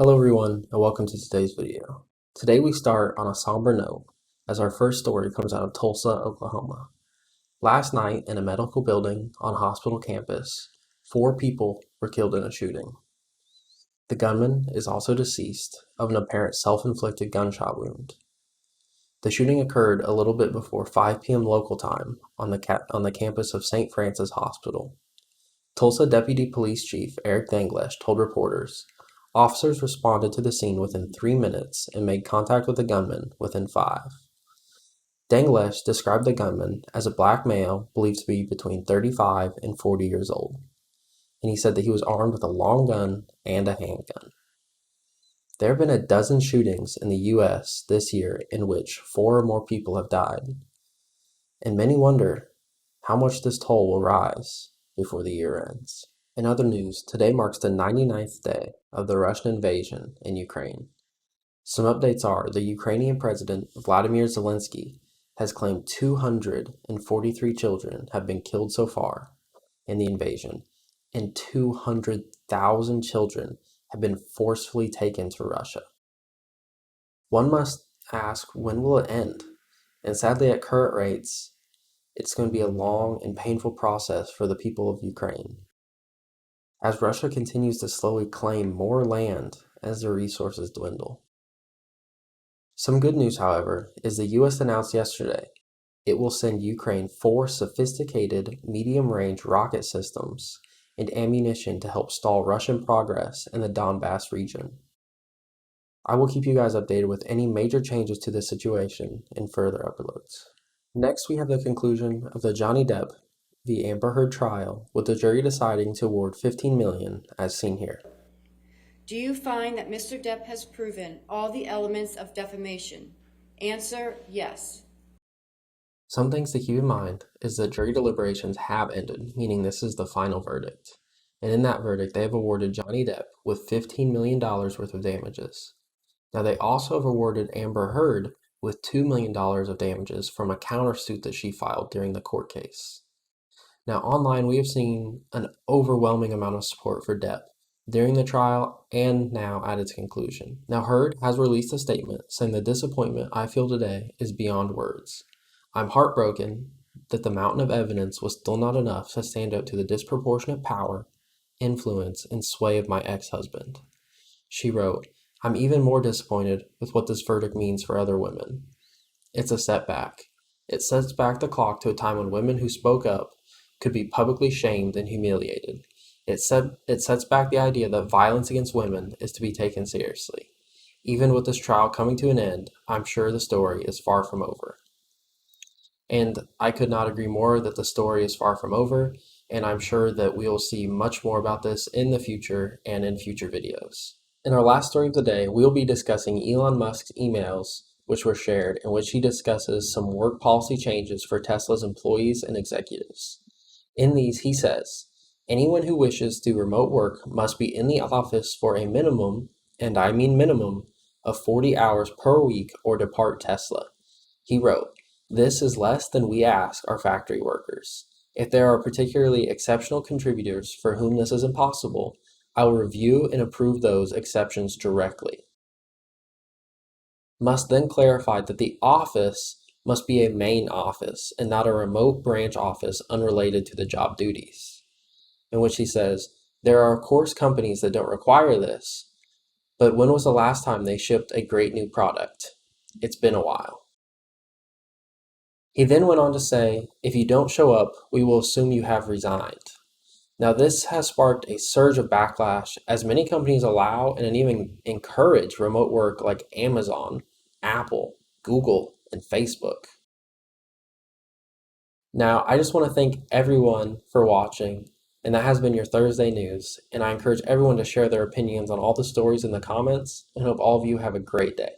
Hello everyone and welcome to today's video. Today we start on a somber note as our first story comes out of Tulsa, Oklahoma. Last night in a medical building on a hospital campus, 4 people were killed in a shooting. The gunman is also deceased of an apparent self-inflicted gunshot wound. The shooting occurred a little bit before 5 p.m. local time on the campus of St. Francis Hospital. Tulsa Deputy Police Chief Eric Danglesh told reporters, officers responded to the scene within 3 minutes and made contact with the gunman within 5. Danglesh described the gunman as a black male believed to be between 35 and 40 years old, and he said that he was armed with a long gun and a handgun. There have been a dozen shootings in the U.S. this year in which 4 or more people have died, and many wonder how much this toll will rise before the year ends. In other news, today marks the 99th day of the Russian invasion in Ukraine. Some updates are the Ukrainian President Vladimir Zelensky has claimed 243 children have been killed so far in the invasion, and 200,000 children have been forcefully taken to Russia. One must ask, when will it end? And sadly, at current rates, it's going to be a long and painful process for the people of Ukraine, as Russia continues to slowly claim more land as their resources dwindle. Some good news, however, is the U.S. announced yesterday it will send Ukraine 4 sophisticated medium-range rocket systems and ammunition to help stall Russian progress in the Donbass region. I will keep you guys updated with any major changes to this situation in further uploads. Next, we have the conclusion of the Johnny Depp v. Amber Heard trial, with the jury deciding to award $15 million, as seen here. Do you find that Mr. Depp has proven all the elements of defamation? Answer, yes. Some things to keep in mind is that jury deliberations have ended, meaning this is the final verdict. And in that verdict, they have awarded Johnny Depp with $15 million worth of damages. Now, they also have awarded Amber Heard with $2 million of damages from a countersuit that she filed during the court case. Now, online, we have seen an overwhelming amount of support for Depp during the trial and now at its conclusion. Now, Heard has released a statement saying the disappointment I feel today is beyond words. I'm heartbroken that the mountain of evidence was still not enough to stand up to the disproportionate power, influence, and sway of my ex-husband. She wrote, I'm even more disappointed with what this verdict means for other women. It's a setback. It sets back the clock to a time when women who spoke up could be publicly shamed and humiliated. It sets back the idea that violence against women is to be taken seriously. Even with this trial coming to an end, I'm sure the story is far from over. And I could not agree more that the story is far from over, and I'm sure that we will see much more about this in the future and in future videos. In our last story of the day, we'll be discussing Elon Musk's emails which were shared, in which he discusses some work policy changes for Tesla's employees and executives. In these, he says, anyone who wishes to remote work must be in the office for a minimum, and I mean minimum, of 40 hours per week or depart Tesla. He wrote, this is less than we ask our factory workers. If there are particularly exceptional contributors for whom this is impossible, I will review and approve those exceptions directly. Musk then clarified that the office must be a main office and not a remote branch office unrelated to the job duties, in which he says, there are of course companies that don't require this, but when was the last time they shipped a great new product? It's been a while. He then went on to say, if you don't show up, we will assume you have resigned. Now, this has sparked a surge of backlash as many companies allow and even encourage remote work like Amazon, Apple, Google, and Facebook. Now, I just want to thank everyone for watching, and that has been your Thursday news, and I encourage everyone to share their opinions on all the stories in the comments, and hope all of you have a great day.